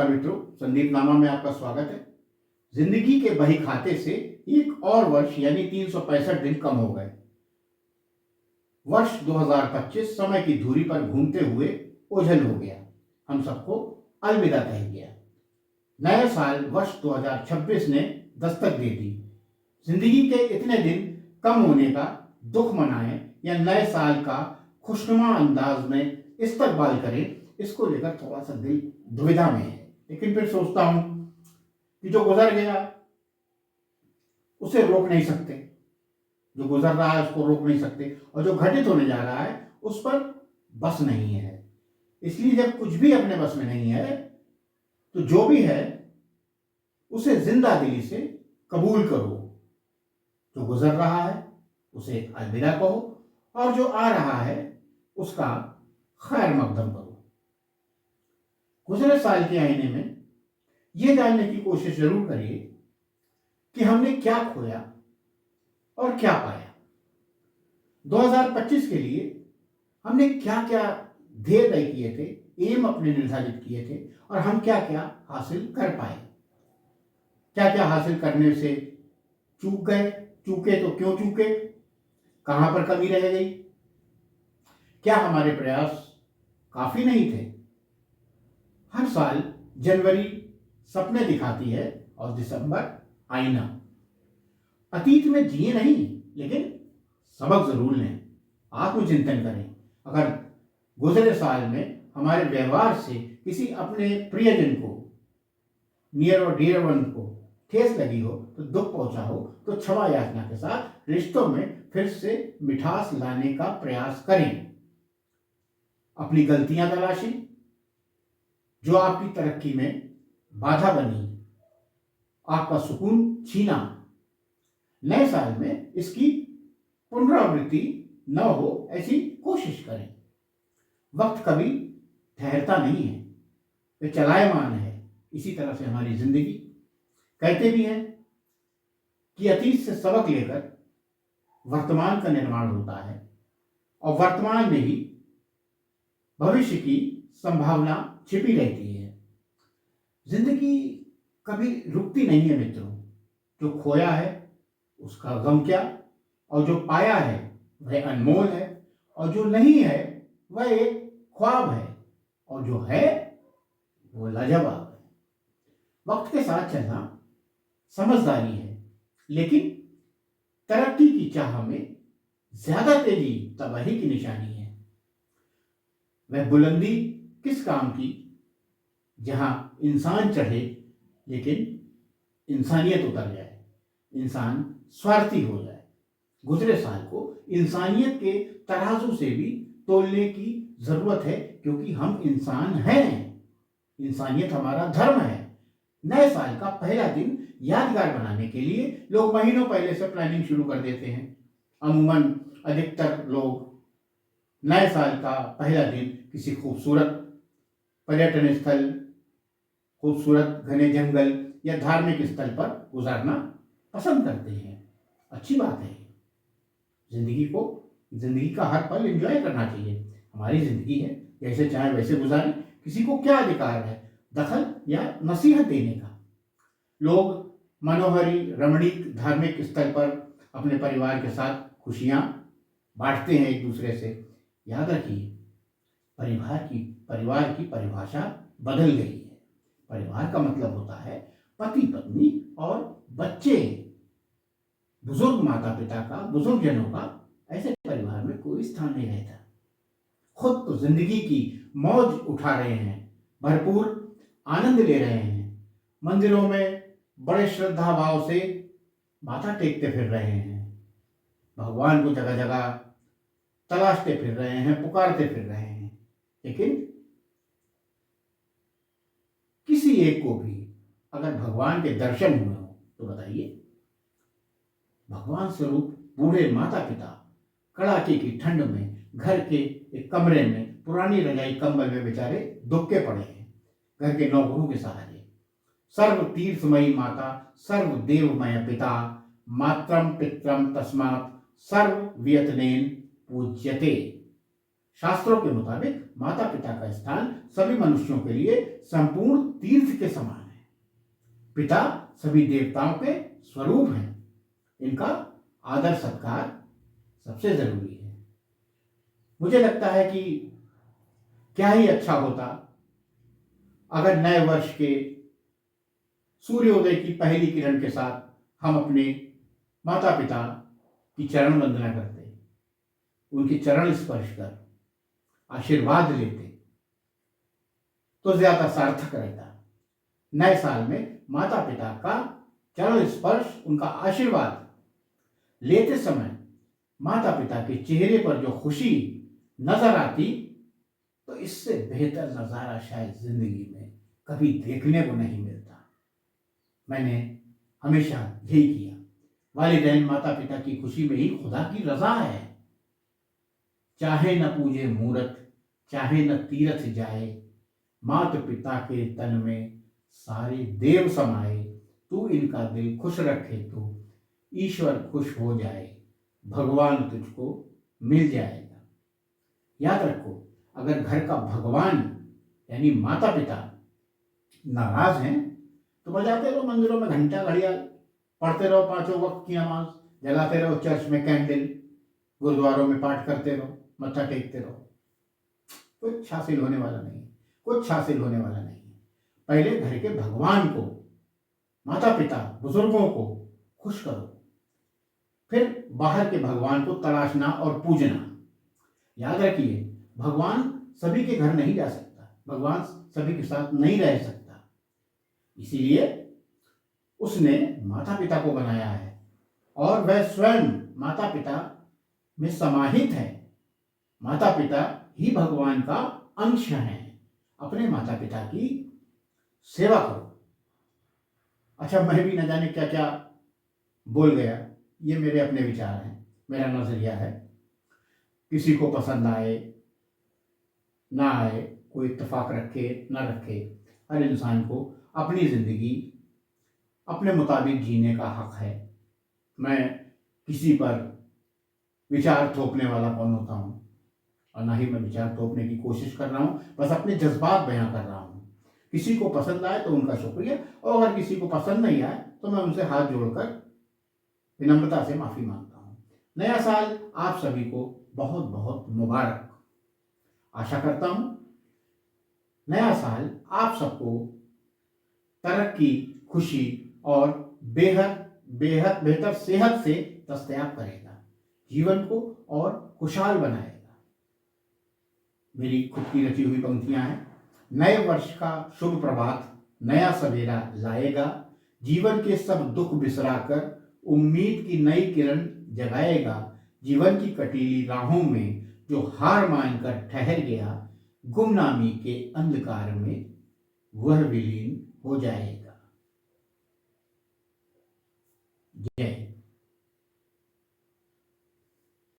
नमस्कार मित्रों, संदीप नामा में आपका स्वागत है। जिंदगी के बही खाते से एक और वर्ष यानी 365 दिन कम हो गए। वर्ष 2025 समय की धुरी पर घूमते हुए ओझल हो गया, हम सबको अलविदा कह गया। नया साल वर्ष 2026 ने दस्तक दे दी। जिंदगी के इतने दिन कम होने का दुख मनाएं या नए साल का खुशनुमा अंदाज में इस्तकबाल करें, इसको लेकर थोड़ा सा दिल दुविधा में है। लेकिन फिर सोचता हूं कि जो गुजर गया उसे रोक नहीं सकते, जो गुजर रहा है उसको रोक नहीं सकते, और जो घटित होने जा रहा है उस पर बस नहीं है। इसलिए जब कुछ भी अपने बस में नहीं है तो जो भी है उसे जिंदा दिली से कबूल करो। जो गुजर रहा है उसे अलविदा कहो, और जो आ रहा है उसका खैर मकदम करो। गुजरे साल के आईने में यह जानने की कोशिश जरूर करिए कि हमने क्या खोया और क्या पाया। 2025 के लिए हमने क्या क्या ध्येय तय किए थे, एम अपने निर्धारित किए थे, और हम क्या क्या हासिल कर पाए। क्या क्या हासिल करने से चूक गए, चूके तो क्यों चूके, कहां पर कमी रह गई, क्या हमारे प्रयास काफी नहीं थे। हर साल जनवरी सपने दिखाती है और दिसंबर आईना। अतीत में जिए नहीं, लेकिन सबक जरूर लें, आत्मचिंतन करें। अगर गुजरे साल में हमारे व्यवहार से किसी अपने प्रियजन को, नियर और डियर वन को ठेस लगी हो, तो दुख पहुंचा हो, तो क्षमा याचना के साथ रिश्तों में फिर से मिठास लाने का प्रयास करें। अपनी गलतियां तलाशें जो आपकी तरक्की में बाधा बनी, आपका सुकून छीना। नए साल में इसकी पुनरावृत्ति न हो ऐसी कोशिश करें। वक्त कभी ठहरता नहीं है, वे चलायमान है। इसी तरह से हमारी जिंदगी। कहते भी हैं कि अतीत से सबक लेकर वर्तमान का निर्माण होता है, और वर्तमान में ही भविष्य की संभावना छिपी रहती है। जिंदगी कभी रुकती नहीं है मित्रों। जो खोया है उसका गम क्या, और जो पाया है वह अनमोल है, और जो नहीं है वह एक ख्वाब है, और जो है वो लाजवाब है। वक्त के साथ चलना समझदारी है, लेकिन तरक्की की चाह में ज्यादा तेजी तबाही की निशानी है। वह बुलंदी किस काम की जहां इंसान चढ़े लेकिन इंसानियत उतर जाए, इंसान स्वार्थी हो जाए। गुजरे साल को इंसानियत के तराजू से भी तोलने की जरूरत है, क्योंकि हम इंसान हैं। इंसानियत हमारा धर्म है। नए साल का पहला दिन यादगार बनाने के लिए लोग महीनों पहले से प्लानिंग शुरू कर देते हैं। अमूमन अधिकतर लोग नए साल का पहला दिन किसी खूबसूरत पर्यटन स्थल, खूबसूरत घने जंगल या धार्मिक स्थल पर गुजारना पसंद करते हैं। अच्छी बात है। जिंदगी का हर पल एंजॉय करना चाहिए। हमारी जिंदगी है, जैसे चाहे वैसे गुजारें। किसी को क्या अधिकार है दखल या नसीहत देने का। लोग मनोहरी रमणीक धार्मिक स्थल पर अपने परिवार के साथ खुशियां बांटते हैं एक दूसरे से। याद रखिए, परिवार की परिभाषा बदल गई है। परिवार का मतलब होता है पति पत्नी और बच्चे। बुजुर्ग माता पिता का, बुजुर्ग जनों का ऐसे परिवार में कोई स्थान नहीं रहता। खुद तो जिंदगी की मौज उठा रहे हैं, भरपूर आनंद ले रहे हैं। मंदिरों में बड़े श्रद्धा भाव से माथा टेकते फिर रहे हैं। भगवान को जगह जगह तलाशते फिर रहे हैं, पुकारते फिर रहे हैं। लेकिन किसी एक को भी अगर भगवान के दर्शन हुए हो तो बताइए, भगवान स्वरूप बूढ़े माता पिता कड़ाके की ठंड में घर के एक कमरे में पुरानी रजाई कंबल में बेचारे दुबके पड़े हैं, घर के नौकरों के सहारे। सर्व तीर्थमयी माता, सर्व देवमय पिता, मात्रम पित्रम तस्मात् सर्व वियतनेन पूज्यते। शास्त्रों के मुताबिक माता पिता का स्थान सभी मनुष्यों के लिए संपूर्ण तीर्थ के समान है। पिता सभी देवताओं के स्वरूप हैं। इनका आदर सत्कार सबसे जरूरी है। मुझे लगता है कि क्या ही अच्छा होता अगर नए वर्ष के सूर्योदय की पहली किरण के साथ हम अपने माता पिता की चरण वंदना करते, उनकी चरण स्पर्श कर आशीर्वाद लेते, तो ज्यादा सार्थक रहता। नए साल में माता पिता का चरण स्पर्श, उनका आशीर्वाद लेते समय माता पिता के चेहरे पर जो खुशी नजर आती, तो इससे बेहतर नजारा शायद जिंदगी में कभी देखने को नहीं मिलता। मैंने हमेशा यही किया। वालिदैन माता पिता की खुशी में ही खुदा की रजा है। चाहे न पूजे मूरत, चाहे न तीरथ जाए, मात पिता के तन में सारे देव समाए। तू इनका दिल खुश रखे तो ईश्वर खुश हो जाए, भगवान तुझको मिल जाएगा। याद रखो, अगर घर का भगवान यानी माता पिता नाराज हैं तो बजाते रहो मंदिरों में घंटा घड़ियाल, पढ़ते रहो पांचों वक्त की नमाज, जलाते रहो चर्च में कैंडल, गुरुद्वारों में पाठ करते रहो, मत्था टेकते रहो। कुछ हासिल होने वाला नहीं, कुछ हासिल होने वाला नहीं। पहले घर के भगवान को, माता पिता बुजुर्गों को खुश करो, फिर बाहर के भगवान को तलाशना और पूजना। याद रखिए, भगवान सभी के घर नहीं जा सकता, भगवान सभी के साथ नहीं रह सकता। इसीलिए उसने माता पिता को बनाया है और वह स्वयं माता पिता में समाहित है। माता पिता ही भगवान का अंश हैं। अपने माता पिता की सेवा करो। अच्छा, मैं भी न जाने क्या क्या बोल गया, ये मेरे अपने विचार हैं, मेरा नजरिया है। किसी को पसंद आए ना आए, कोई इत्तेफाक रखे ना रखे, हर इंसान को अपनी जिंदगी अपने मुताबिक जीने का हक है। मैं किसी पर विचार थोपने वाला कौन होता हूँ, और ना ही मैं विचार थोपने की कोशिश कर रहा हूँ, बस अपने जज्बात बयां कर रहा हूँ। किसी को पसंद आए तो उनका शुक्रिया, और अगर किसी को पसंद नहीं आए तो मैं उनसे हाथ जोड़कर विनम्रता से माफी मांगता हूँ। नया साल आप सभी को बहुत बहुत मुबारक। आशा करता हूँ नया साल आप सबको तरक्की, खुशी और बेहद बेहद बेहतर सेहत से दस्तयाब करेगा, जीवन को और खुशहाल बनाएगा। मेरी खुद की रची हुई पंक्तियां हैं। नए वर्ष का शुभ प्रभात नया सवेरा लाएगा, जीवन के सब दुख बिसराकर उम्मीद की नई किरण जगाएगा। जीवन की कटीली राहों में जो हार मानकर ठहर गया, गुमनामी के अंधकार में वह विलीन हो जाएगा। जय